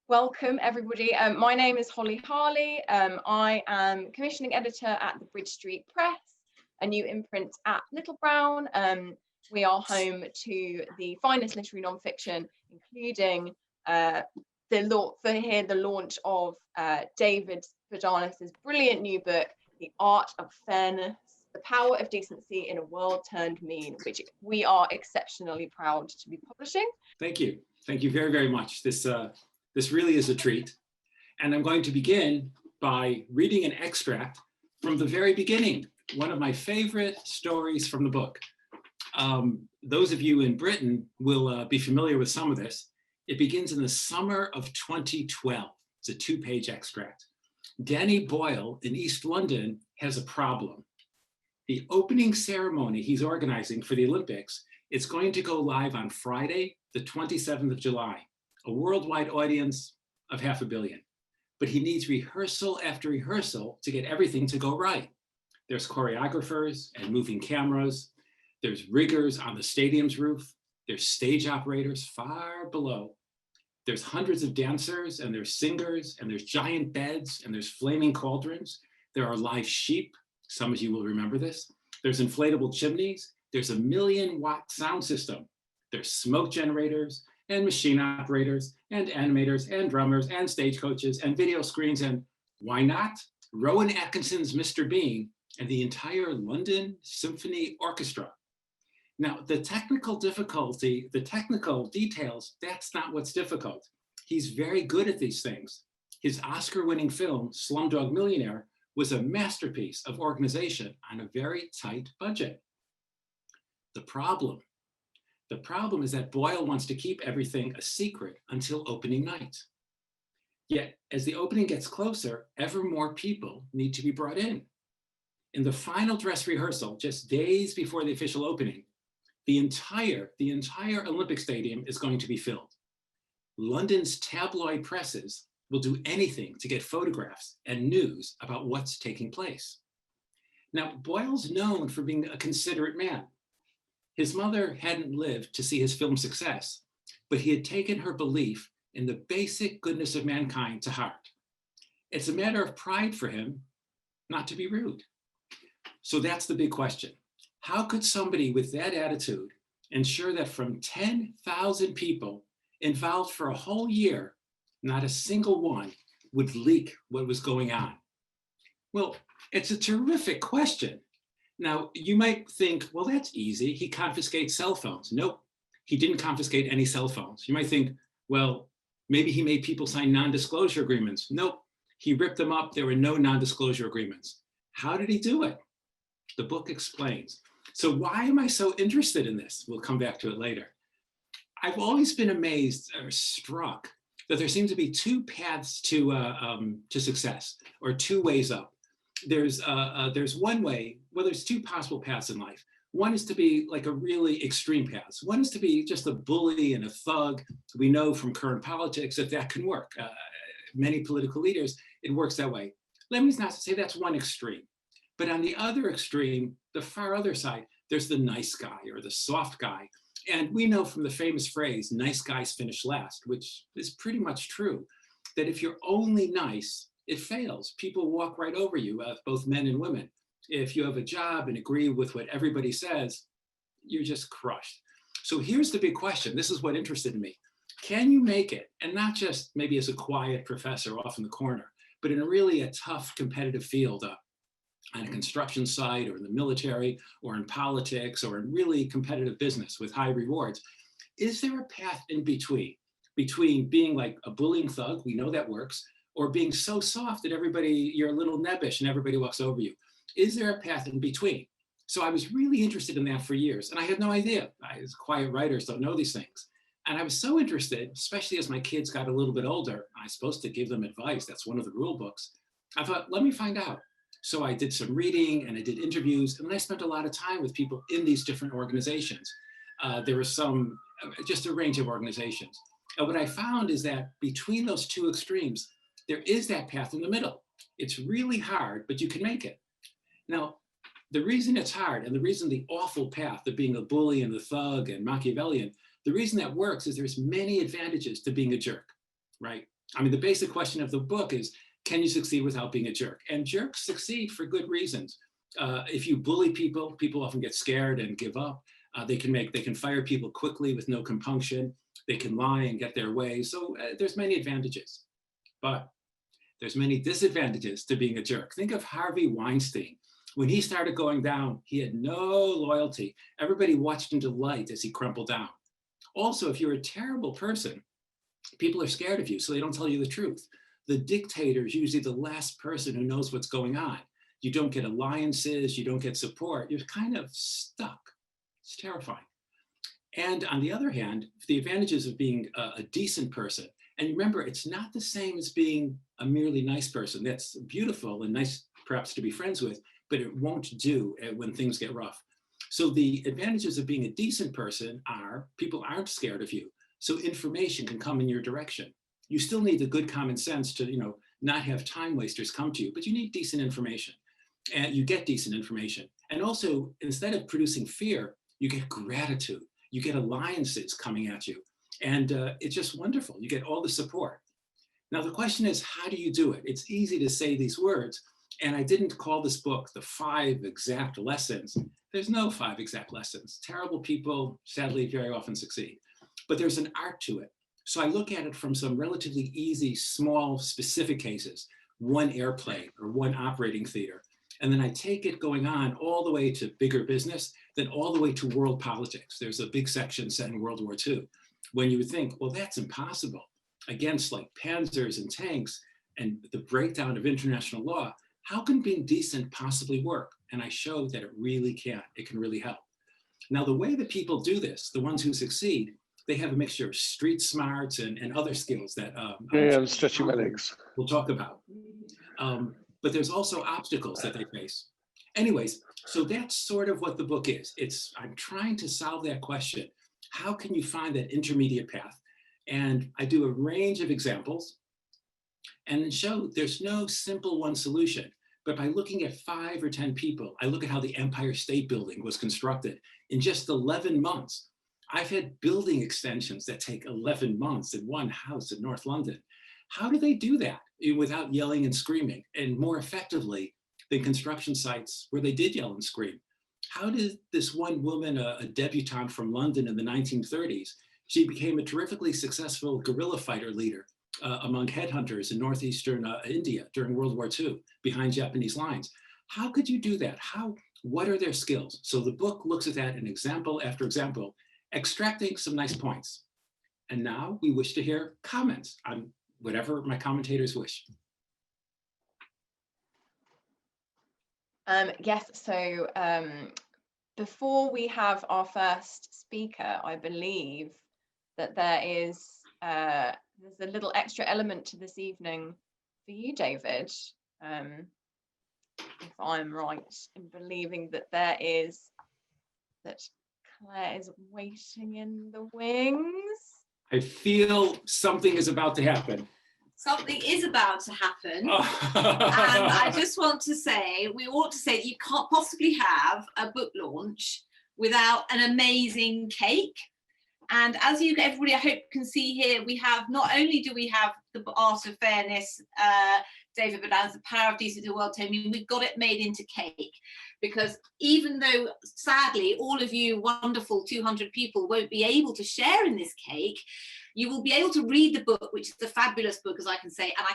Welcome, everybody. My name is Holly Harley. I am commissioning editor at the Bridge Street Press, a new imprint at Little Brown. We are home to the finest literary nonfiction, including the launch of David Bodanis' brilliant new book, The Art of Fairness, The Power of Decency in a World Turned Mean, which we are exceptionally proud to be publishing. Thank you. Thank you very, very much. This really is a treat. And I'm going to begin by reading an extract from the very beginning, one of my favorite stories from the book. Those of you in Britain will be familiar with some of this. It begins in the summer of 2012. It's a 2-page extract. Danny Boyle in East London has a problem. The opening ceremony he's organizing for the Olympics is going to go live on Friday, the 27th of July. A worldwide audience of 500 million. But he needs rehearsal after rehearsal to get everything to go right. There's choreographers and moving cameras. There's riggers on the stadium's roof. There's stage operators far below. There's hundreds of dancers and there's singers and there's giant beds and there's flaming cauldrons. There are live sheep. Some of you will remember this. There's inflatable chimneys. There's a 1,000,000-watt sound system. There's smoke generators and machine operators and animators and drummers and stagecoaches and video screens and why not? Rowan Atkinson's Mr. Bean and the entire London Symphony Orchestra. Now, the technical difficulty, the technical details, that's not what's difficult. He's very good at these things. His Oscar-winning film, Slumdog Millionaire, was a masterpiece of organization on a very tight budget. The problem is that Boyle wants to keep everything a secret until opening night. Yet, as the opening gets closer, ever more people need to be brought in. In the final dress rehearsal, just days before the official opening, the entire Olympic Stadium is going to be filled. London's tabloid presses will do anything to get photographs and news about what's taking place. Now, Boyle's known for being a considerate man. His mother hadn't lived to see his film's success, but he had taken her belief in the basic goodness of mankind to heart. It's a matter of pride for him not to be rude. So that's the big question. How could somebody with that attitude ensure that from 10,000 people involved for a whole year, not a single one would leak what was going on? Well, it's a terrific question. Now, you might think, well, that's easy. He confiscates cell phones. Nope, he didn't confiscate any cell phones. You might think, well, maybe he made people sign non-disclosure agreements. Nope, he ripped them up. There were no non-disclosure agreements. How did he do it? The book explains. So why am I so interested in this? We'll come back to it later. I've always been amazed or struck that there seem to be two paths to success, or two ways up. There's one way, well, there's two possible paths in life. One is to be like a really extreme path. One is to be just a bully and a thug. We know from current politics that can work. Many political leaders, it works that way. Let me not say that's one extreme. But on the other extreme, the far other side, there's the nice guy or the soft guy. And we know from the famous phrase, nice guys finish last, which is pretty much true, that if you're only nice, it fails. People walk right over you, both men and women. If you have a job and agree with what everybody says, you're just crushed. So here's the big question. This is what interested me. Can you make it? And not just maybe as a quiet professor off in the corner, but in a tough competitive field on a construction site or in the military or in politics or in really competitive business with high rewards. Is there a path in between being like a bullying thug, we know that works, or being so soft that you're a little nebbish and everybody walks over you? Is there a path in between? So I was really interested in that for years, and I had no idea. As quiet writers don't know these things. And I was so interested, especially as my kids got a little bit older, I was supposed to give them advice. That's one of the rule books. I thought, let me find out. So I did some reading and I did interviews, and I spent a lot of time with people in these different organizations. There was just a range of organizations. And what I found is that between those two extremes, there is that path in the middle. It's really hard, but you can make it. Now, the reason it's hard and the reason the awful path of being a bully and the thug and Machiavellian, the reason that works is there's many advantages to being a jerk, right? I mean, the basic question of the book is, can you succeed without being a jerk? And jerks succeed for good reasons. If you bully people, people often get scared and give up. They can fire people quickly with no compunction. They can lie and get their way. So there's many advantages, but there's many disadvantages to being a jerk. Think of Harvey Weinstein. When he started going down, he had no loyalty. Everybody watched in delight as he crumpled down. Also, if you're a terrible person, people are scared of you, so they don't tell you the truth. The dictator is usually the last person who knows what's going on. You don't get alliances, you don't get support, you're kind of stuck. It's terrifying. And on the other hand, the advantages of being a decent person, and remember, it's not the same as being a merely nice person. That's beautiful and nice perhaps to be friends with, but it won't do when things get rough. So the advantages of being a decent person are people aren't scared of you. So information can come in your direction. You still need the good common sense to, not have time wasters come to you, but you need decent information. And you get decent information. And also, instead of producing fear, you get gratitude. You get alliances coming at you. And it's just wonderful. You get all the support. Now, the question is, how do you do it? It's easy to say these words. And I didn't call this book the 5 exact lessons. There's no 5 exact lessons. Terrible people, sadly, very often succeed. But there's an art to it. So I look at it from some relatively easy, small, specific cases, one airplane or one operating theater. And then I take it going on all the way to bigger business, then all the way to world politics. There's a big section set in World War II, when you would think, well, that's impossible. Against like panzers and tanks and the breakdown of international law, how can being decent possibly work? And I showed that it really can. It can really help. Now, the way that people do this, the ones who succeed, they have a mixture of street smarts and other skills that I'm stretching my legs. We'll talk about. But there's also obstacles that they face. Anyways, so that's sort of what the book is. I'm trying to solve that question. How can you find that intermediate path? And I do a range of examples and show there's no simple one solution. But by looking at 5 or 10 people, I look at how the Empire State Building was constructed in just 11 months. I've had building extensions that take 11 months in one house in North London. How do they do that without yelling and screaming, and more effectively than construction sites where they did yell and scream? How did this one woman, a debutante from London in the 1930s, she became a terrifically successful guerrilla fighter leader among headhunters in northeastern India during World War II, behind Japanese lines? How could you do that? What are their skills? So the book looks at that in example after example, extracting some nice points. And now we wish to hear comments on whatever my commentators wish. Yes, so before we have our first speaker, I believe that there's a little extra element to this evening for you, David. If I'm right in believing that that Claire is waiting in the wings. I feel something is about to happen. Something is about to happen. And I just want to say, we ought to say that you can't possibly have a book launch without an amazing cake. And as everybody I hope can see here, we have, not only do we have the art of fairness, David Bodan's The Power of Decency in the World, Tony, we've got it made into cake. Because even though, sadly, all of you wonderful 200 people won't be able to share in this cake, you will be able to read the book, which is a fabulous book, as I can say, and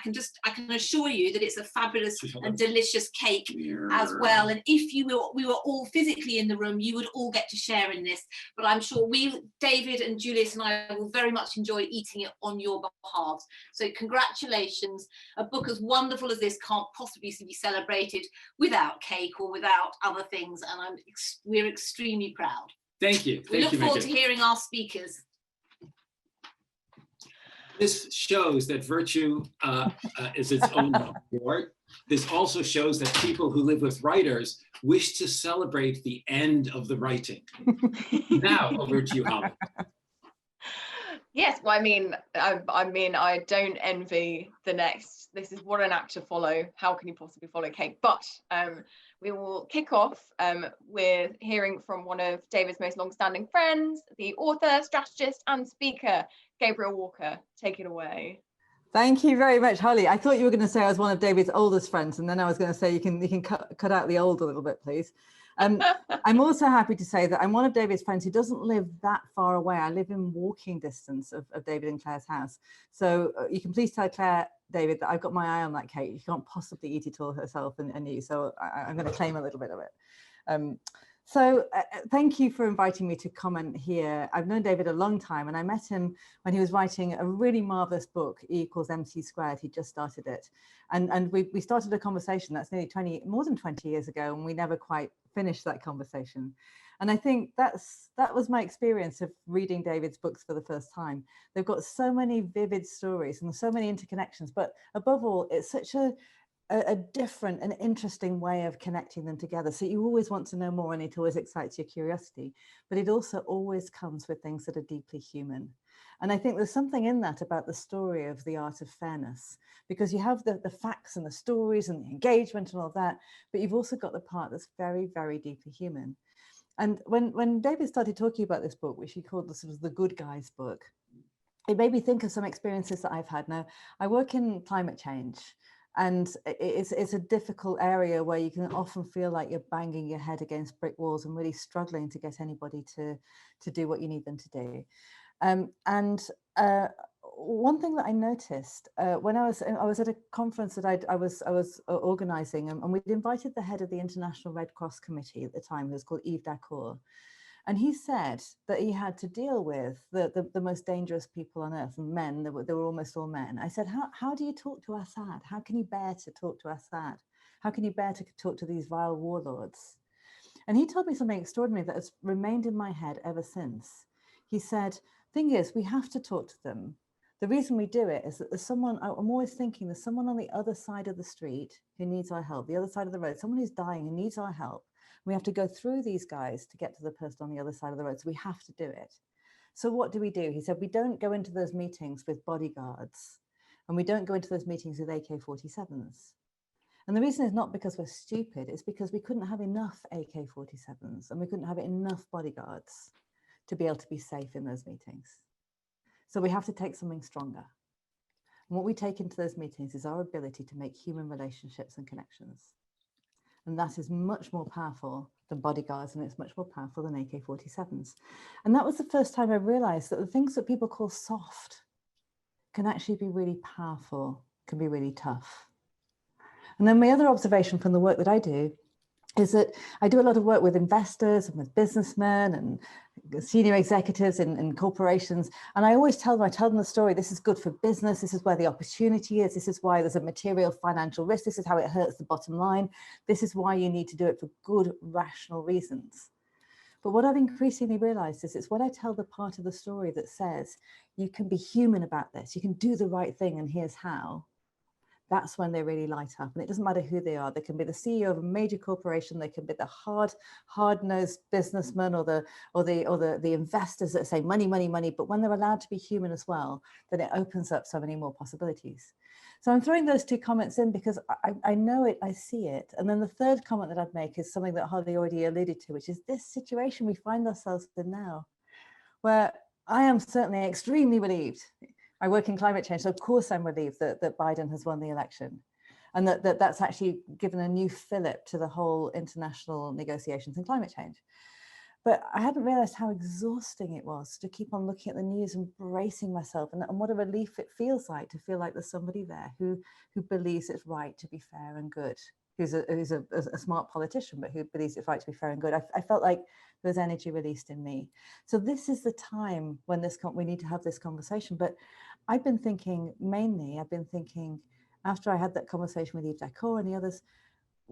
I can assure you that it's a fabulous and delicious cake as well. And if we were all physically in the room, you would all get to share in this. But I'm sure David and Julius and I will very much enjoy eating it on your behalf. So congratulations. A book as wonderful as this can't possibly be celebrated without cake or without other things, and we're extremely proud. Thank you. We look forward to hearing our speakers. This shows that virtue is its own reward. This also shows that people who live with writers wish to celebrate the end of the writing. Now, over to you, Holly. Yes, well, I don't envy the next. This is what an act to follow. How can you possibly follow cake? But we will kick off with hearing from one of David's most long-standing friends, the author, strategist, and speaker, Gabriel Walker. Take it away. Thank you very much, Holly. I thought you were going to say I was one of David's oldest friends, and then I was going to say you can cut out the old a little bit, please. I'm also happy to say that I'm one of David's friends who doesn't live that far away. I live in walking distance of David and Claire's house. So you can please tell Claire, David, that I've got my eye on that cake. She can't possibly eat it all herself and you. So I'm going to claim a little bit of it. Thank you for inviting me to comment here. I've known David a long time, and I met him when he was writing a really marvelous book, E=MC². He just started it. And we started a conversation that's nearly more than 20 years ago, and we never quite finished that conversation. And I think that was my experience of reading David's books for the first time. They've got so many vivid stories and so many interconnections, but above all, it's such a different and interesting way of connecting them together. So you always want to know more, and it always excites your curiosity, but it also always comes with things that are deeply human. And I think there's something in that about the story of The Art of Fairness, because you have the facts and the stories and the engagement and all that, but you've also got the part that's very, very deeply human. And when David started talking about this book, which he called the sort of the good guys book, it made me think of some experiences that I've had. Now, I work in climate change, and it's a difficult area where you can often feel like you're banging your head against brick walls and really struggling to get anybody to do what you need them to do. One thing that I noticed when I was at a conference that I was organising, and we'd invited the head of the International Red Cross Committee at the time, who was called Yves Dacour. And he said that he had to deal with the most dangerous people on earth, and men. They were almost all men. I said, how do you talk to Assad? How can you bear to talk to Assad? How can you bear to talk to these vile warlords? And he told me something extraordinary that has remained in my head ever since. He said, thing is, we have to talk to them. The reason we do it is that there's someone, I'm always thinking there's someone on the other side of the street who needs our help, the other side of the road, someone who's dying who needs our help. We have to go through these guys to get to the person on the other side of the road. So we have to do it. So what do? He said, we don't go into those meetings with bodyguards, and we don't go into those meetings with AK-47s. And the reason is not because we're stupid, it's because we couldn't have enough AK-47s and we couldn't have enough bodyguards to be able to be safe in those meetings. So we have to take something stronger. And what we take into those meetings is our ability to make human relationships and connections. And that is much more powerful than bodyguards, and it's much more powerful than AK-47s. And that was the first time I realized that the things that people call soft can actually be really powerful, can be really tough. And then my other observation from the work that I do is that I do a lot of work with investors and with businessmen and senior executives in corporations. And I always tell them the story, this is good for business, this is where the opportunity is, this is why there's a material financial risk, this is how it hurts the bottom line, this is why you need to do it for good, rational reasons. But what I've increasingly realized is it's when I tell the part of the story that says, you can be human about this, you can do the right thing, and here's how. That's when they really light up. And it doesn't matter who they are. They can be the CEO of a major corporation. They can be the hard-nosed businessman or the investors that say money, money, money. But when they're allowed to be human as well, then it opens up so many more possibilities. So I'm throwing those two comments in because I know it, I see it. And then the third comment that I'd make is something that Holly already alluded to, which is this situation we find ourselves in now, where I am certainly extremely relieved. I work in climate change, so of course I'm relieved that Biden has won the election, and that's actually given a new fillip to the whole international negotiations in climate change. But I hadn't realized how exhausting it was to keep on looking at the news and bracing myself, and what a relief it feels like to feel like there's somebody there who believes it's right to be fair and good, who's a smart politician, but who believes it's right to be fair and good. I felt like there was energy released in me. So this is the time when we need to have this conversation. But I've been thinking after I had that conversation with Yves Dacour and the others,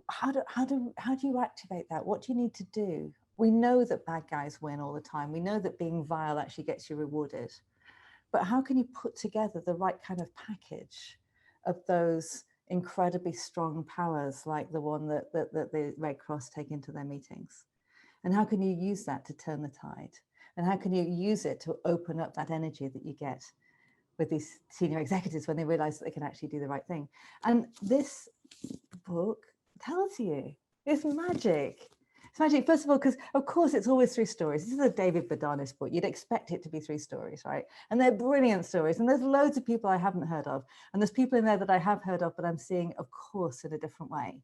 how do you activate that? What do you need to do? We know that bad guys win all the time. We know that being vile actually gets you rewarded. But how can you put together the right kind of package of those incredibly strong powers like the one that the Red Cross take into their meetings? And how can you use that to turn the tide? And how can you use it to open up that energy that you get with these senior executives when they realize that they can actually do the right thing? And this book tells you, it's magic. It's magic, first of all, because of course it's always 3 stories. This is a David Bodanis book. You'd expect it to be 3 stories, right? And they're brilliant stories. And there's loads of people I haven't heard of. And there's people in there that I have heard of, but I'm seeing, of course, in a different way.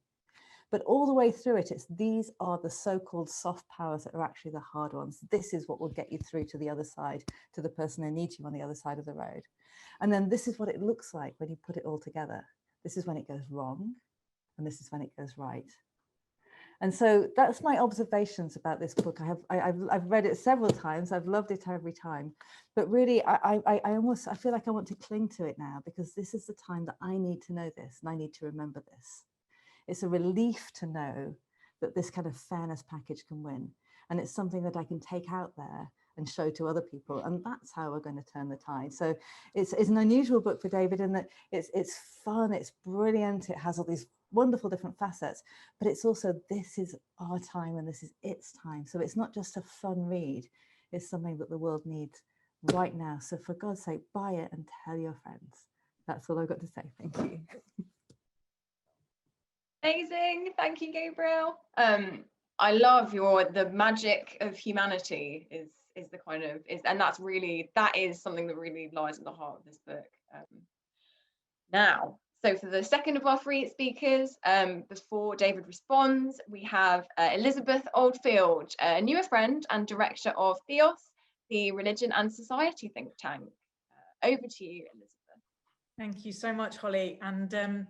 But all the way through it, these are the so-called soft powers that are actually the hard ones. This is what will get you through to the other side, to the person who needs you on the other side of the road. And then this is what it looks like when you put it all together. This is when it goes wrong, and this is when it goes right. And so that's my observations about this book. I've read it several times. I've loved it every time. But really, I feel like I want to cling to it now, because this is the time that I need to know this, and I need to remember this. It's a relief to know that this kind of fairness package can win. And it's something that I can take out there and show to other people. And that's how we're going to turn the tide. So it's an unusual book for David in that it's fun, it's brilliant, it has all these wonderful different facets, but it's also, this is our time and this is its time. So it's not just a fun read, it's something that the world needs right now. So for God's sake, buy it and tell your friends. That's all I've got to say. Thank you. Amazing, thank you, Gabriel. I love the magic of humanity is the kind of and that is something that really lies at the heart of this book. Now, so for the second of our 3 speakers, before David responds, we have Elizabeth Oldfield, a newer friend and director of Theos, the Religion and Society think tank. Over to you, Elizabeth. Thank you so much, Holly. And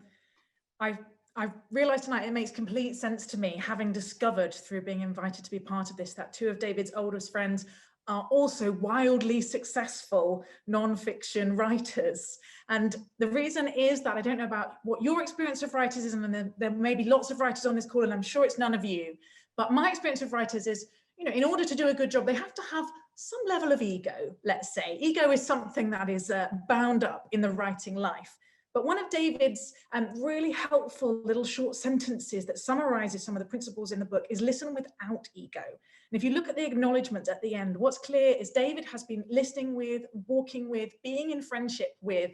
I've realised tonight it makes complete sense to me, having discovered through being invited to be part of this, that 2 of David's oldest friends are also wildly successful non-fiction writers. And the reason is that I don't know about what your experience of writers is, and there may be lots of writers on this call, and I'm sure it's none of you, but my experience of writers is, you know, in order to do a good job, they have to have some level of ego, let's say. Ego is something that is bound up in the writing life. But one of David's really helpful little short sentences that summarizes some of the principles in the book is listen without ego. And if you look at the acknowledgements at the end, what's clear is David has been listening with, walking with, being in friendship with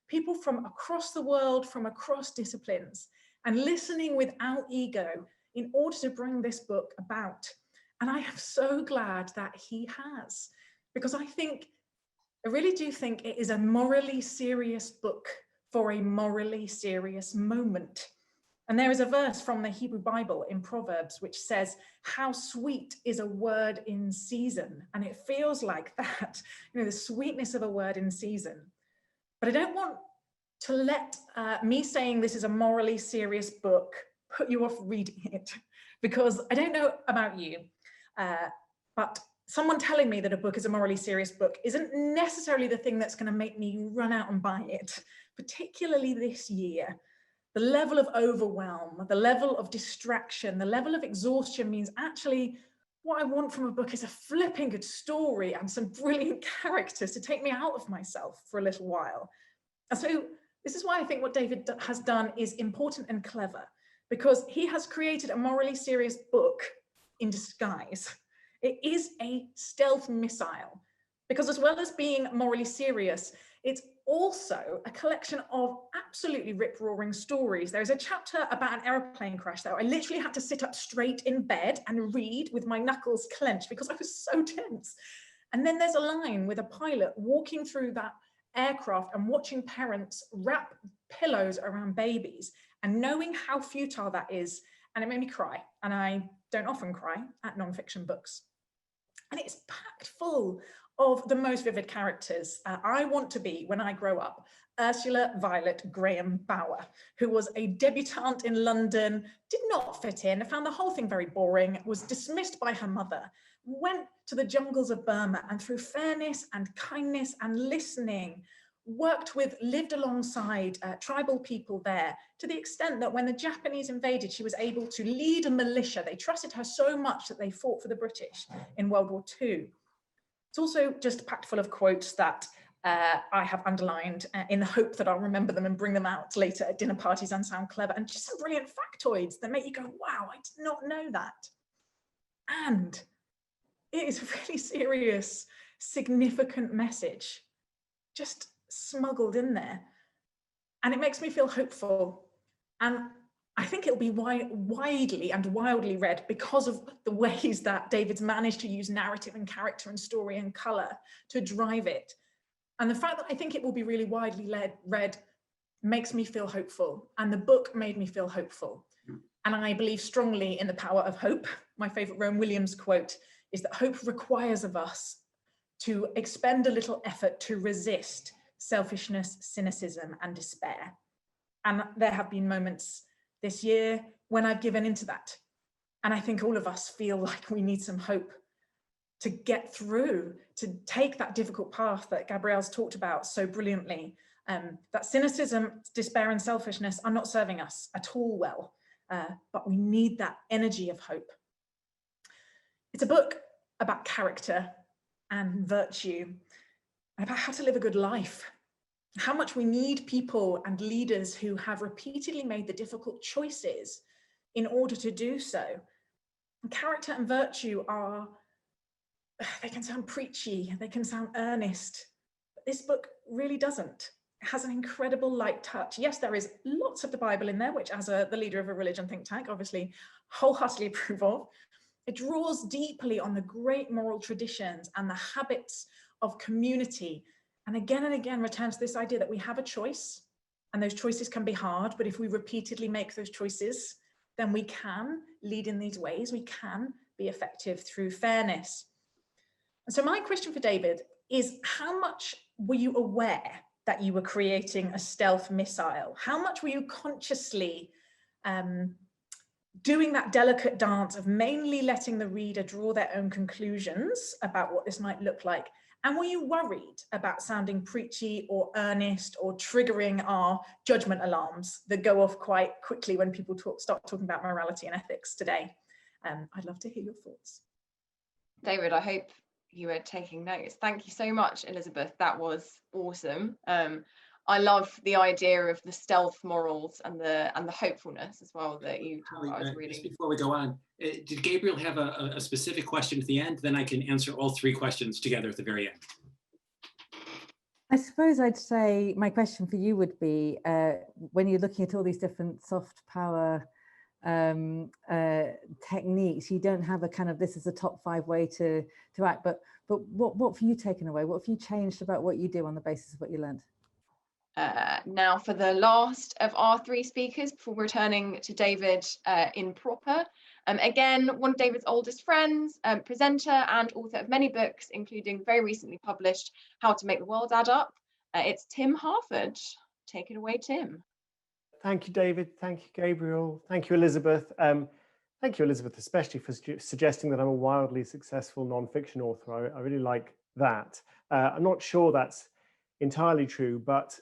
people from across the world, from across disciplines, and listening without ego in order to bring this book about. And I am so glad that he has, because I really do think it is a morally serious book for a morally serious moment. And there is a verse from the Hebrew Bible in Proverbs which says, how sweet is a word in season. And it feels like that, you know, the sweetness of a word in season. But I don't want to let me saying this is a morally serious book put you off reading it, because I don't know about you, but someone telling me that a book is a morally serious book isn't necessarily the thing that's going to make me run out and buy it, particularly this year. The level of overwhelm, the level of distraction, the level of exhaustion means actually what I want from a book is a flipping good story and some brilliant characters to take me out of myself for a little while. And so this is why I think what David has done is important and clever, because he has created a morally serious book in disguise. It is a stealth missile, because as well as being morally serious, it's also a collection of absolutely rip-roaring stories. There's a chapter about an aeroplane crash that I literally had to sit up straight in bed and read with my knuckles clenched because I was so tense. And then there's a line with a pilot walking through that aircraft and watching parents wrap pillows around babies and knowing how futile that is. And it made me cry. And I don't often cry at non-fiction books. And it's packed full of the most vivid characters. I want to be, when I grow up, Ursula Violet Graham Bauer, who was a debutante in London, did not fit in, found the whole thing very boring, was dismissed by her mother, went to the jungles of Burma, and through fairness and kindness and listening, lived alongside tribal people there, to the extent that when the Japanese invaded, she was able to lead a militia. They trusted her so much that they fought for the British in World War II. It's also just packed full of quotes that I have underlined in the hope that I'll remember them and bring them out later at dinner parties and sound clever, and just some brilliant factoids that make you go, wow, I did not know that. And it is a really serious, significant message just smuggled in there. And it makes me feel hopeful. And I think it'll be widely and wildly read because of the ways that David's managed to use narrative and character and story and colour to drive it. And the fact that I think it will be really widely read makes me feel hopeful. And the book made me feel hopeful. And I believe strongly in the power of hope. My favourite Rowan Williams quote is that hope requires of us to expend a little effort to resist selfishness, cynicism, and despair. And there have been moments this year when I've given into that. And I think all of us feel like we need some hope to get through, to take that difficult path that Gabrielle's talked about so brilliantly. That cynicism, despair, and selfishness are not serving us at all well, but we need that energy of hope. It's a book about character and virtue, and about how to live a good life. How much we need people and leaders who have repeatedly made the difficult choices in order to do so. And character and virtue are, they can sound preachy, they can sound earnest, but this book really doesn't. It has an incredible light touch. Yes, there is lots of the Bible in there, which as the leader of a religion think tank, obviously wholeheartedly approve of. It draws deeply on the great moral traditions and the habits of community. And again returns to this idea that we have a choice, and those choices can be hard, but if we repeatedly make those choices, then we can lead in these ways, we can be effective through fairness. And so my question for David is, how much were you aware that you were creating a stealth missile? How much were you consciously doing that delicate dance of mainly letting the reader draw their own conclusions about what this might look like? And were you worried about sounding preachy or earnest or triggering our judgment alarms that go off quite quickly when people start talking about morality and ethics today? I'd love to hear your thoughts. David, I hope you were taking notes. Thank you so much, Elizabeth. That was awesome. I love the idea of the stealth morals and the hopefulness as well that you talk about. Just before we go on, did Gabriel have a specific question at the end? Then I can answer all three questions together at the very end. I suppose I'd say my question for you would be, when you're looking at all these different soft power techniques, you don't have a kind of, this is the top 5 way to act, but what have you taken away? What have you changed about what you do on the basis of what you learned? Now for the last of our 3 speakers, before returning to David in proper, again, one of David's oldest friends, presenter and author of many books, including very recently published How to Make the World Add Up. It's Tim Harford. Take it away, Tim. Thank you, David. Thank you, Gabriel. Thank you, Elizabeth. Thank you, Elizabeth, especially for suggesting that I'm a wildly successful non-fiction author. I really like that. I'm not sure that's entirely true, but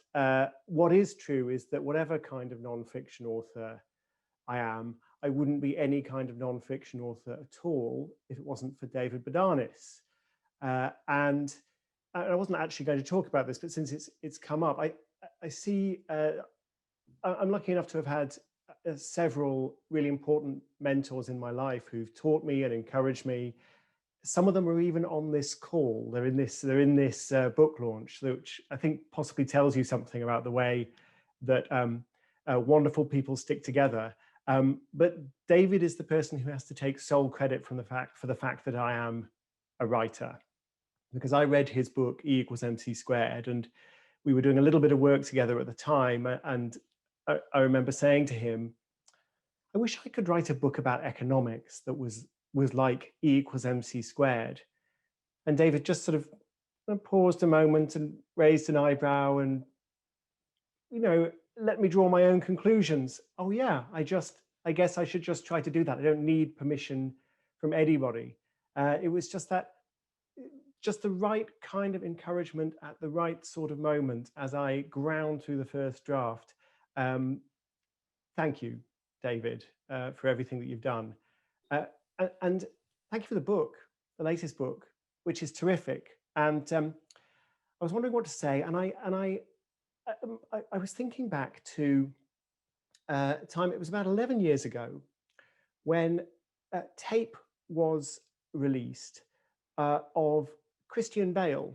what is true is that whatever kind of non-fiction author I am, I wouldn't be any kind of non-fiction author at all if it wasn't for David Bodanis. And I wasn't actually going to talk about this, but since it's come up, I see, I'm lucky enough to have had several really important mentors in my life who've taught me and encouraged me. Some of them are even on this call. They're in this book launch, which I think possibly tells you something about the way that wonderful people stick together. But David is the person who has to take sole credit for the fact that I am a writer, because I read his book E = MC squared, and we were doing a little bit of work together at the time, and I remember saying to him, I wish I could write a book about economics that was like E = MC squared. And David just sort of paused a moment and raised an eyebrow and, let me draw my own conclusions. Oh yeah, I guess I should just try to do that. I don't need permission from anybody. It was just the right kind of encouragement at the right sort of moment as I ground through the first draft. Thank you, David, for everything that you've done. And thank you for the book, the latest book, which is terrific. And I was wondering what to say, and I was thinking back to a time, it was about 11 years ago, when tape was released of Christian Bale,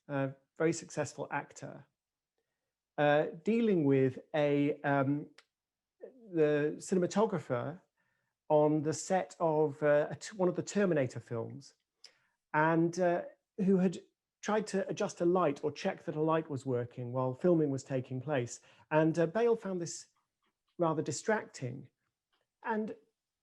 a very successful actor, dealing with the cinematographer on the set of one of the Terminator films, and who had tried to adjust a light or check that a light was working while filming was taking place. And Bale found this rather distracting and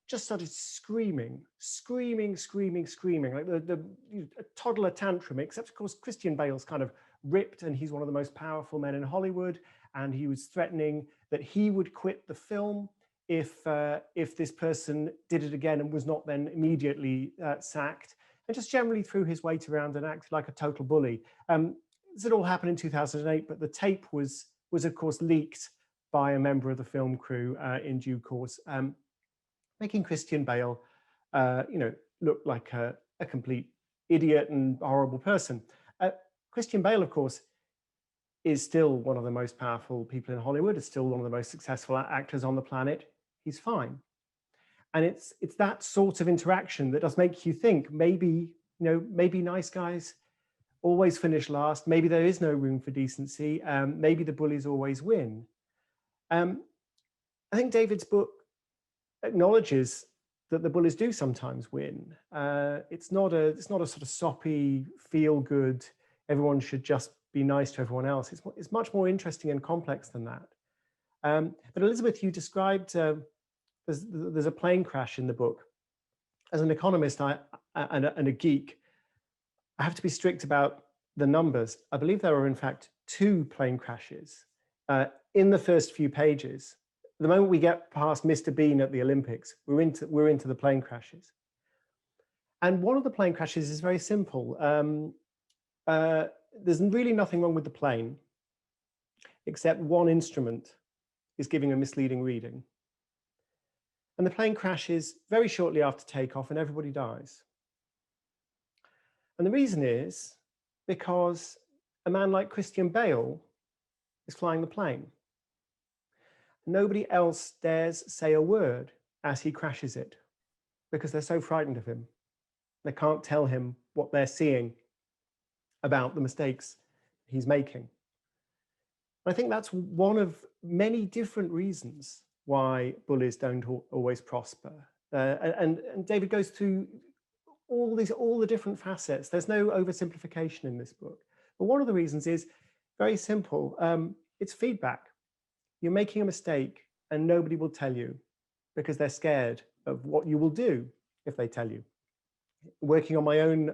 just started screaming, like a toddler tantrum, except of course Christian Bale's kind of ripped and he's one of the most powerful men in Hollywood, and he was threatening that he would quit the film if this person did it again and was not then immediately sacked, and just generally threw his weight around and acted like a total bully. This had all happened in 2008, but the tape was of course leaked by a member of the film crew in due course, making Christian Bale, look like a complete idiot and horrible person. Christian Bale, of course, is still one of the most powerful people in Hollywood, is still one of the most successful actors on the planet. He's fine. And it's that sort of interaction that does make you think maybe nice guys always finish last. Maybe there is no room for decency. Maybe the bullies always win. I think David's book acknowledges that the bullies do sometimes win. It's not a sort of soppy, feel good, everyone should just be nice to everyone else. It's much more interesting and complex than that. But Elizabeth, you described there's a plane crash in the book. As an economist and a geek, I have to be strict about the numbers. I believe there are in fact 2 plane crashes in the first few pages. The moment we get past Mr. Bean at the Olympics, we're into the plane crashes. And one of the plane crashes is very simple. There's really nothing wrong with the plane, except one instrument is giving a misleading reading. And the plane crashes very shortly after takeoff and everybody dies. And the reason is because a man like Christian Bale is flying the plane. Nobody else dares say a word as he crashes it because they're so frightened of him. They can't tell him what they're seeing about the mistakes he's making. I think that's one of many different reasons why bullies don't always prosper. And David goes through all the different facets. There's no oversimplification in this book. But one of the reasons is very simple. It's feedback. You're making a mistake and nobody will tell you because they're scared of what you will do if they tell you. Working on my own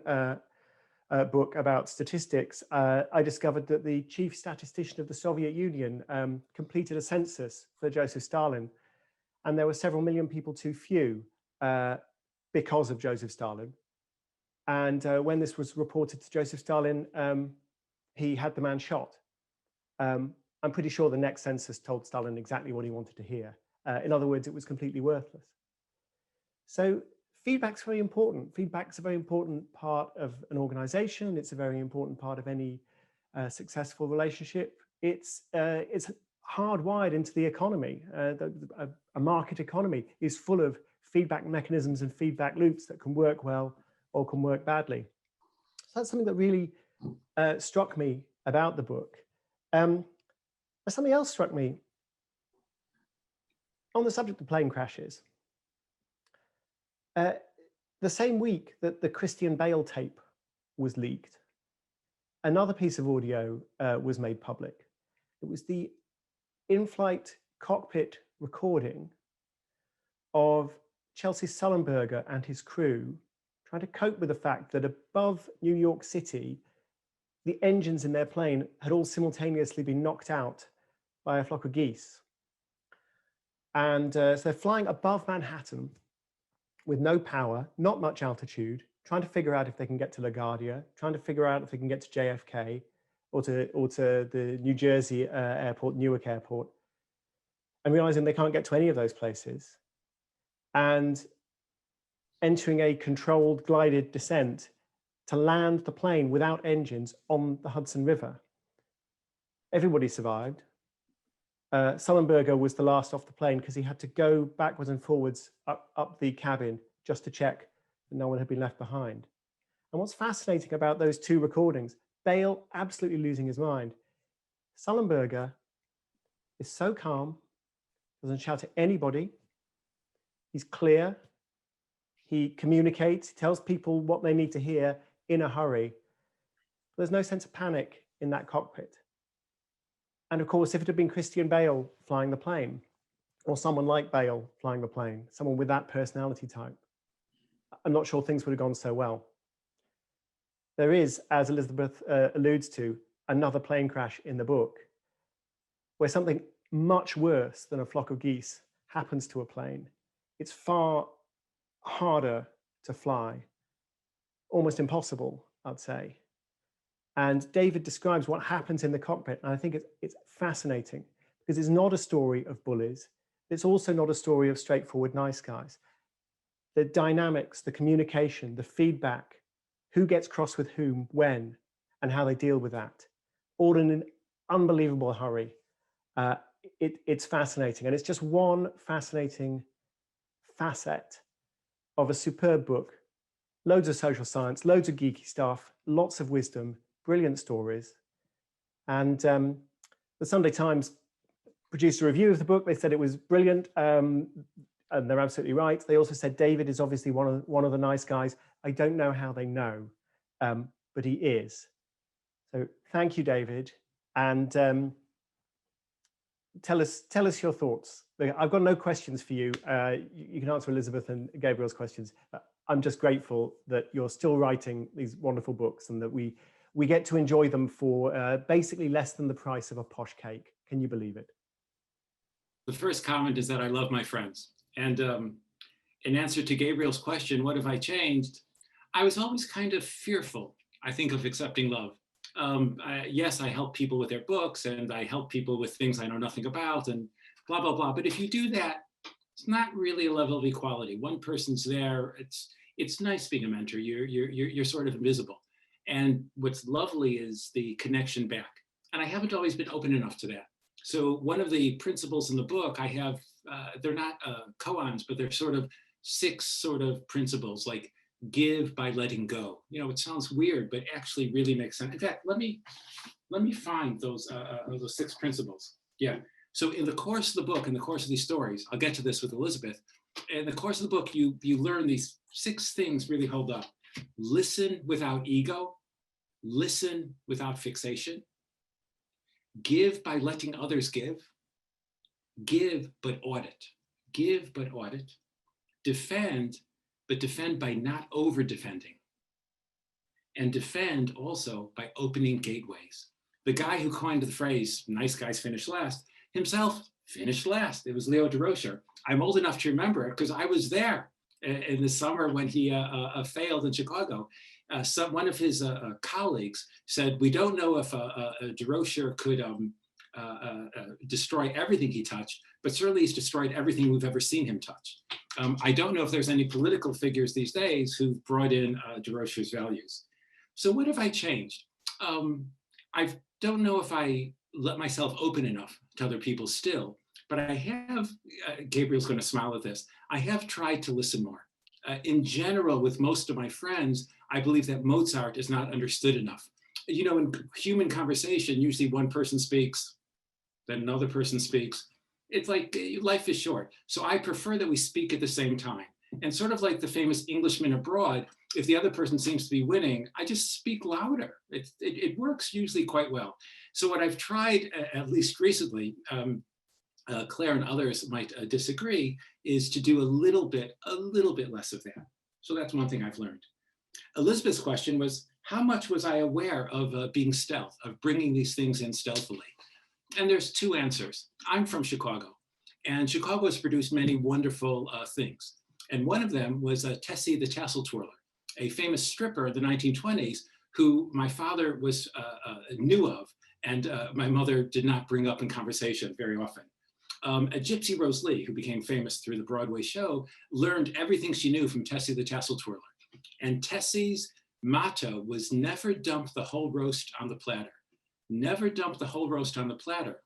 book about statistics, I discovered that the chief statistician of the Soviet Union completed a census for Joseph Stalin, and there were several million people too few because of Joseph Stalin. And when this was reported to Joseph Stalin, he had the man shot. I'm pretty sure the next census told Stalin exactly what he wanted to hear. In other words, it was completely worthless. So feedback's very important. Feedback's a very important part of an organization. It's a very important part of any successful relationship. It's hardwired into the economy. A market economy is full of feedback mechanisms and feedback loops that can work well or can work badly. So that's something that really struck me about the book. But something else struck me on the subject of plane crashes. The same week that the Christian Bale tape was leaked, another piece of audio was made public. It was the in-flight cockpit recording of Chelsea Sullenberger and his crew trying to cope with the fact that above New York City, the engines in their plane had all simultaneously been knocked out by a flock of geese. And so they're flying above Manhattan with no power, not much altitude, trying to figure out if they can get to LaGuardia, trying to figure out if they can get to JFK or to the New Jersey airport, Newark Airport, and realizing they can't get to any of those places, and entering a controlled glided descent to land the plane without engines on the Hudson River. Everybody survived. Sullenberger was the last off the plane because he had to go backwards and forwards up the cabin just to check that no one had been left behind. And what's fascinating about those 2 recordings, Bale absolutely losing his mind. Sullenberger is so calm, doesn't shout at anybody. He's clear. He communicates, he tells people what they need to hear in a hurry. There's no sense of panic in that cockpit. And of course, if it had been Christian Bale flying the plane, or someone like Bale flying the plane, someone with that personality type, I'm not sure things would have gone so well. There is, as Elizabeth alludes to, another plane crash in the book, where something much worse than a flock of geese happens to a plane. It's far harder to fly, almost impossible, I'd say. And David describes what happens in the cockpit, and I think it's fascinating because it's not a story of bullies. It's also not a story of straightforward nice guys. The dynamics, the communication, the feedback, who gets cross with whom, when, and how they deal with that, all in an unbelievable hurry. It's fascinating, and it's just one fascinating facet of a superb book. Loads of social science, loads of geeky stuff, lots of wisdom, brilliant stories. And the Sunday Times produced a review of the book. They said it was brilliant, and they're absolutely right. They also said David is obviously one of the nice guys. I don't know how they know, but he is. So thank you, David. And tell us your thoughts. I've got no questions for you. You can answer Elizabeth and Gabriel's questions. I'm just grateful that you're still writing these wonderful books and that we get to enjoy them for basically less than the price of a posh cake. Can you believe it? The first comment is that I love my friends. And in answer to Gabriel's question, what have I changed? I was always kind of fearful, I think, of accepting love. Yes, I help people with their books and I help people with things I know nothing about and blah, blah, blah. But if you do that, it's not really a level of equality. One person's there. It's nice being a mentor. You're sort of invisible. And what's lovely is the connection back. And I haven't always been open enough to that. So one of the principles in the book I have, they're not koans, but they're sort of 6 sort of principles, like give by letting go. You know, it sounds weird, but actually really makes sense. In fact, let me find those 6 principles. Yeah. So in the course of the book, in the course of these stories, I'll get to this with Elizabeth. In the course of the book, you learn these 6 things really hold up. Listen without ego. Listen without fixation. Give by letting others give. Give but audit. Give but audit. Defend, but defend by not over-defending. And defend also by opening gateways. The guy who coined the phrase, nice guys finish last, himself finished last. It was Leo DeRocher. I'm old enough to remember it because I was there in the summer when he failed in Chicago. One of his colleagues said, we don't know if DeRocher could destroy everything he touched, but certainly he's destroyed everything we've ever seen him touch. I don't know if there's any political figures these days who've brought in DeRocher's values. So what have I changed? I don't know if I let myself open enough to other people still, but I have, Gabriel's going to smile at this, I have tried to listen more. In general, with most of my friends, I believe that Mozart is not understood enough. You know, in human conversation, usually one person speaks, then another person speaks. It's like life is short. So I prefer that we speak at the same time. And sort of like the famous Englishman abroad, if the other person seems to be winning, I just speak louder. It works usually quite well. So what I've tried, at least recently, Claire and others might disagree, is to do a little bit less of that. So that's one thing I've learned. Elizabeth's question was, how much was I aware of being stealth, of bringing these things in stealthily? And there's 2 answers. I'm from Chicago, and Chicago has produced many wonderful things. And one of them was Tessie the Tassel Twirler, a famous stripper in the 1920s who my father was knew of, and my mother did not bring up in conversation very often. A Gypsy Rose Lee, who became famous through the Broadway show, learned everything she knew from Tessie the Tassel Twirler. And Tessie's motto was never dump the whole roast on the platter. Never dump the whole roast on the platter.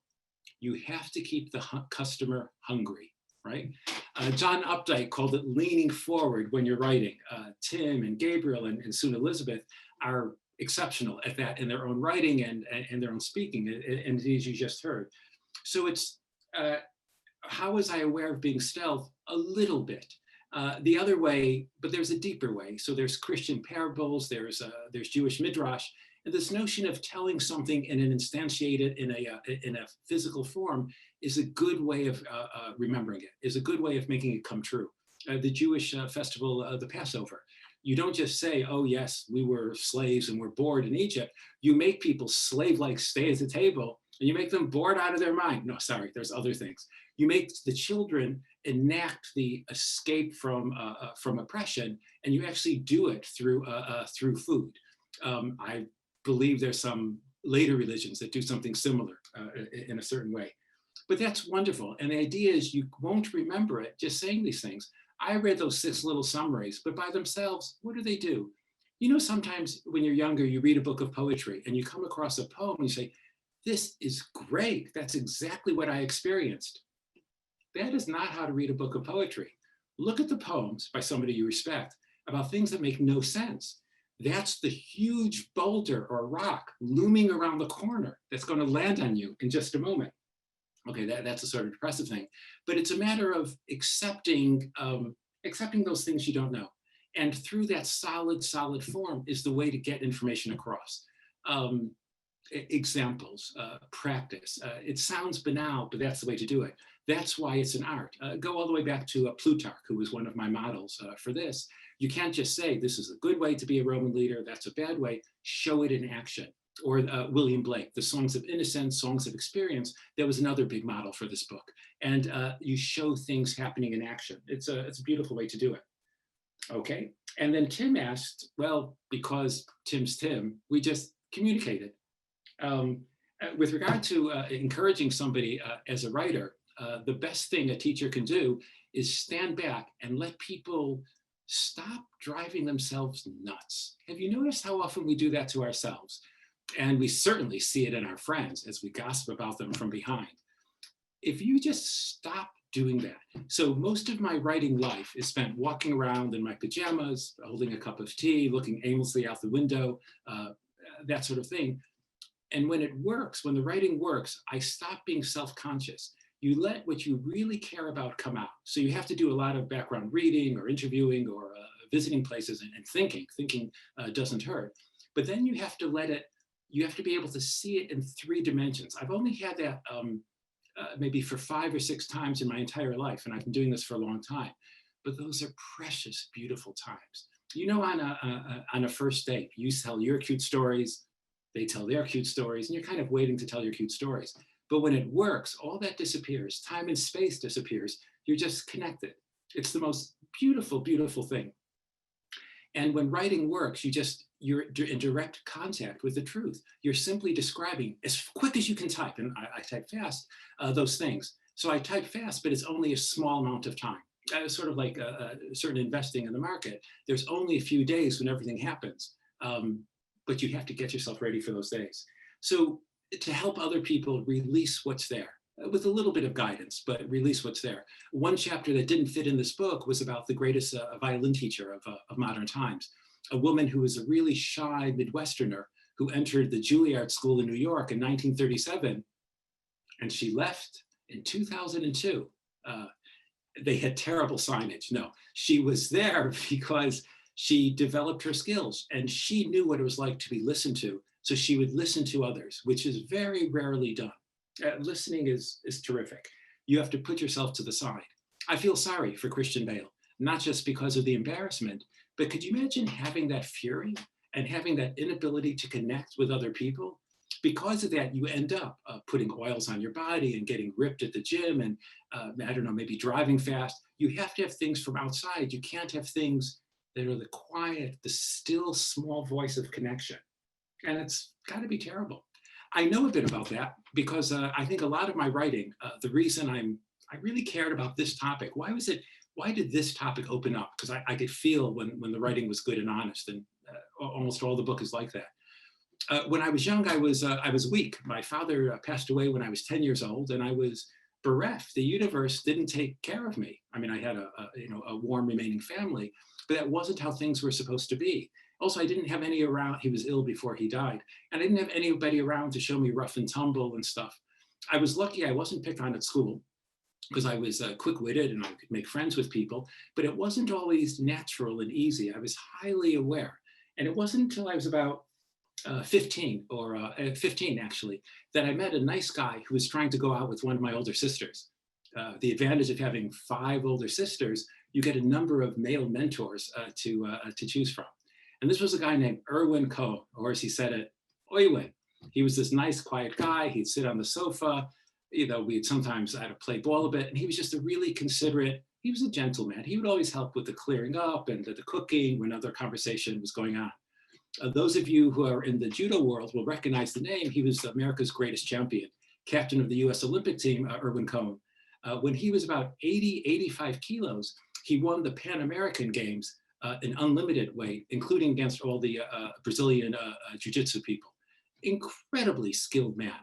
You have to keep the customer hungry, right? John Updike called it leaning forward when you're writing. Tim and Gabriel and soon Elizabeth are exceptional at that in their own writing and their own speaking, and as you just heard. So it's, How was I aware of being stealth? A little bit. The other way, but there's a deeper way. So there's Christian parables, there's Jewish midrash, and this notion of telling something in an instantiated, in a physical form is a good way of remembering it, is a good way of making it come true. The Jewish festival, the Passover. You don't just say, oh yes, we were slaves and we're bored in Egypt. You make people slave-like stay at the table and you make them bored out of their mind. No, sorry, there's other things. You make the children enact the escape from oppression, and you actually do it through food. I believe there's some later religions that do something similar in a certain way. But that's wonderful. And the idea is you won't remember it just saying these things. I read those 6 little summaries, but by themselves, what do? You know, sometimes when you're younger, you read a book of poetry and you come across a poem and you say, this is great. That's exactly what I experienced. That is not how to read a book of poetry. Look at the poems by somebody you respect about things that make no sense. That's the huge boulder or rock looming around the corner that's going to land on you in just a moment. Okay, that's a sort of depressive thing, but it's a matter of accepting those things you don't know. And through that solid form is the way to get information across. Examples, practice. It sounds banal, but that's the way to do it. That's why it's an art. Go all the way back to Plutarch, who was one of my models for this. You can't just say, this is a good way to be a Roman leader, that's a bad way. Show it in action. Or William Blake, the Songs of Innocence, Songs of Experience, that was another big model for this book. And you show things happening in action. It's a beautiful way to do it. Okay, and then Tim asked, well, because Tim's Tim, we just communicated. With regard to encouraging somebody as a writer, the best thing a teacher can do is stand back and let people stop driving themselves nuts. Have you noticed how often we do that to ourselves? And we certainly see it in our friends as we gossip about them from behind. If you just stop doing that. So most of my writing life is spent walking around in my pajamas, holding a cup of tea, looking aimlessly out the window, that sort of thing. And when it works, when the writing works, I stop being self-conscious. You let what you really care about come out. So you have to do a lot of background reading or interviewing or visiting places and thinking. Thinking doesn't hurt. But then you have to let it, you have to be able to see it in 3 dimensions. I've only had that maybe for 5 or 6 times in my entire life, and I've been doing this for a long time. But those are precious, beautiful times. You know, on a first date, you tell your cute stories, they tell their cute stories, and you're kind of waiting to tell your cute stories. But when it works, all that disappears. Time and space disappears. You're just connected. It's the most beautiful, beautiful thing. And when writing works, you're in direct contact with the truth. You're simply describing as quick as you can type, and I type fast, those things. So I type fast, but it's only a small amount of time. Sort of like certain investing in the market. There's only a few days when everything happens, but you have to get yourself ready for those days. So to help other people release what's there, with a little bit of guidance, but release what's there. One chapter that didn't fit in this book was about the greatest violin teacher of modern times, a woman who was a really shy Midwesterner who entered the Juilliard School in New York in 1937, and she left in 2002. They had terrible signage. No, she was there because she developed her skills and she knew what it was like to be listened to. So she would listen to others, which is very rarely done. Listening is terrific. You have to put yourself to the side. I feel sorry for Christian Bale, not just because of the embarrassment, but could you imagine having that fury and having that inability to connect with other people? Because of that, you end up putting oils on your body and getting ripped at the gym and, I don't know, maybe driving fast. You have to have things from outside. You can't have things that are the quiet, the still small voice of connection. And it's got to be terrible. I know a bit about that because I think a lot of my writing, the reason I really cared about this topic, why did this topic open up? Because I could feel when the writing was good and honest, and almost all the book is like that. When I was young, I was weak. My father passed away when I was 10 years old, and I was bereft. The universe didn't take care of me. I mean, I had a warm remaining family, but that wasn't how things were supposed to be. Also, I didn't have any around. He was ill before he died, and I didn't have anybody around to show me rough and tumble and stuff. I was lucky I wasn't picked on at school. because I was quick-witted and I could make friends with people, but it wasn't always natural and easy. I was highly aware. And it wasn't until I was about 15 actually, that I met a nice guy who was trying to go out with one of my older sisters. The advantage of having 5 older sisters, you get a number of male mentors to choose from. And this was a guy named Erwin Cohn, or as he said it, Oywin. He was this nice, quiet guy. He'd sit on the sofa. You know, we'd sometimes had to play ball a bit, and he was just a really considerate, he was a gentleman. He would always help with the clearing up and the cooking when other conversation was going on. Those of you who are in the judo world will recognize the name. He was America's greatest champion, captain of the US Olympic team, Erwin Cohn. When he was about 80, 85 kilos, he won the Pan American Games in unlimited weight, including against all the Brazilian jiu-jitsu people. Incredibly skilled man.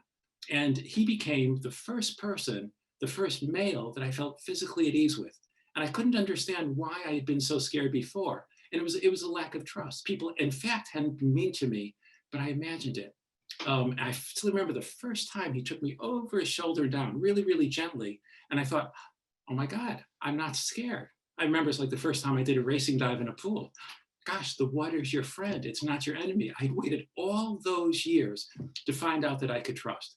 And he became the first person, the first male that I felt physically at ease with. And I couldn't understand why I had been so scared before. And it was a lack of trust. People, in fact, hadn't been mean to me, but I imagined it. I still remember the first time he took me over his shoulder down, really, really gently. And I thought, oh my God, I'm not scared. I remember it's like the first time I did a racing dive in a pool. Gosh, the water's your friend, it's not your enemy. I waited all those years to find out that I could trust.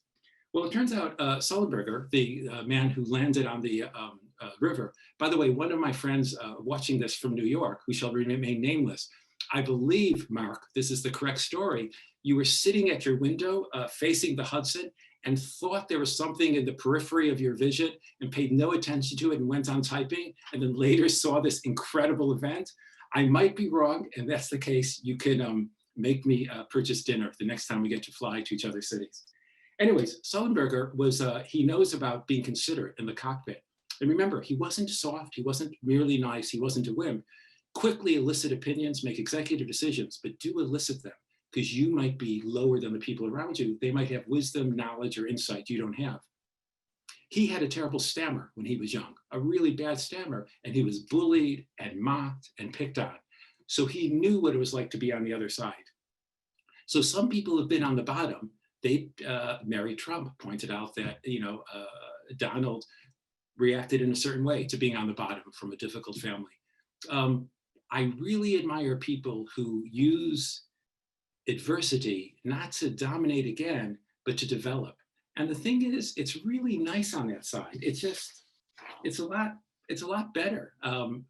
Well, it turns out Sullenberger, the man who landed on the river, by the way, one of my friends watching this from New York, who shall remain nameless, I believe, Mark, this is the correct story. You were sitting at your window facing the Hudson and thought there was something in the periphery of your vision and paid no attention to it and went on typing, and then later saw this incredible event. I might be wrong, and that's the case. You can make me purchase dinner the next time we get to fly to each other's cities. Anyways, Sullenberger was, he knows about being considerate in the cockpit. And remember, he wasn't soft, he wasn't merely nice, he wasn't a whim. Quickly elicit opinions, make executive decisions, but do elicit them, because you might be lower than the people around you. They might have wisdom, knowledge, or insight you don't have. He had a terrible stammer when he was young, a really bad stammer, and he was bullied and mocked and picked on. So he knew what it was like to be on the other side. So some people have been on the bottom. Mary Trump pointed out that, Donald reacted in a certain way to being on the bottom from a difficult family. I really admire people who use adversity not to dominate again, but to develop. And the thing is, it's really nice on that side. It's a lot better.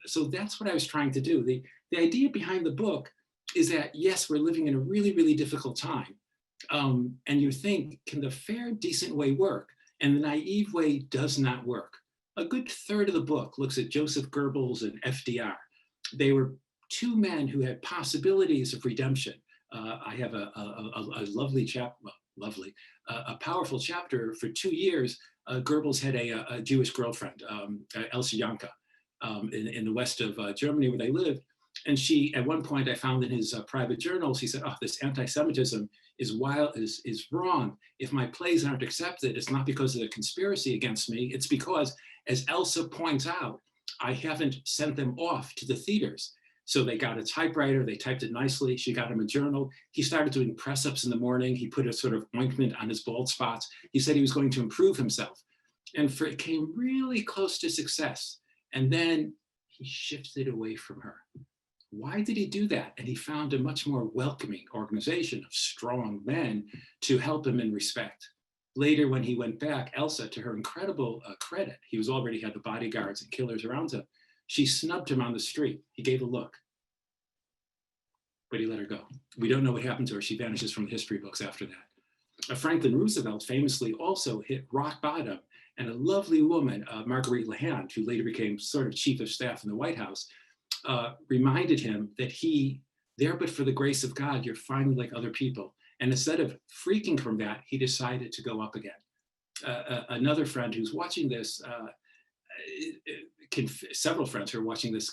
So that's what I was trying to do. The idea behind the book is that, yes, we're living in a really, really difficult time. And you think, can the fair, decent way work? And the naive way does not work. A good third of the book looks at Joseph Goebbels and FDR. They were 2 men who had possibilities of redemption. I have a lovely a powerful chapter. For 2 years, Goebbels had a Jewish girlfriend, Elsa Janka, in the west of Germany where they lived. And she, at one point, I found in his private journals, he said, "Oh, this anti-Semitism is wrong. If my plays aren't accepted, it's not because of a conspiracy against me. It's because, as Elsa points out, I haven't sent them off to the theaters." So they got a typewriter, they typed it nicely, she got him a journal. He started doing press-ups in the morning. He put a sort of ointment on his bald spots. He said he was going to improve himself. And it came really close to success. And then he shifted away from her. Why did he do that? And he found a much more welcoming organization of strong men to help him in respect. Later, when he went back, Elsa, to her incredible credit, he was already had the bodyguards and killers around him. She snubbed him on the street. He gave a look, but he let her go. We don't know what happened to her. She vanishes from the history books after that. Franklin Roosevelt famously also hit rock bottom, and a lovely woman, Marguerite LaHand, who later became sort of chief of staff in the White House, reminded him that there but for the grace of God, you're finally like other people. And instead of freaking from that, he decided to go up again. Another friend who's watching this, several friends who are watching this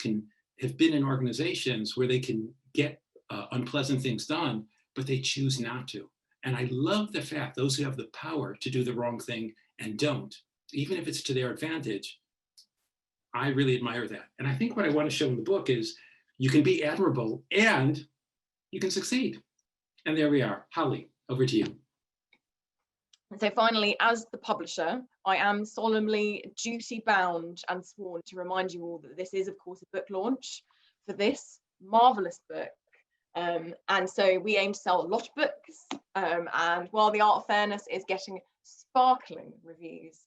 have been in organizations where they can get unpleasant things done, but they choose not to. And I love the fact those who have the power to do the wrong thing and don't, even if it's to their advantage, I really admire that. And I think what I want to show in the book is you can be admirable and you can succeed. And there we are. Holly, over to you. And so finally, as the publisher, I am solemnly duty bound and sworn to remind you all that this is, of course, a book launch for this marvellous book. And so we aim to sell a lot of books. And while The Art of Fairness is getting sparkling reviews,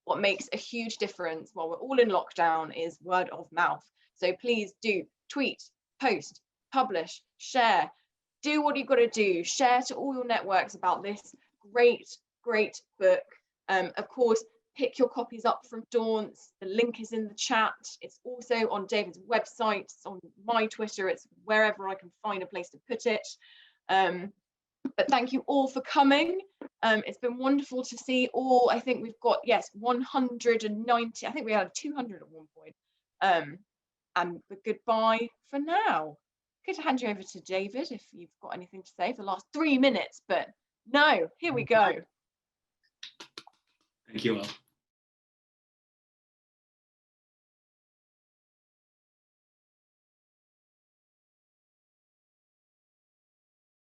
what makes a huge difference while we're all in lockdown is word of mouth. So please do tweet, post, publish, share, do what you've got to do, share to all your networks about this great book. Of course, pick your copies up from Daunt's. The link is in the chat. It's also on David's website, it's on my Twitter, it's wherever I can find a place to put it. But thank you all for coming. It's been wonderful to see all. I think we've got, yes, 190, I think we had 200 at one point. And goodbye for now. Good to hand you over to David if you've got anything to say for the last 3 minutes, but no, here we go. Thank you all.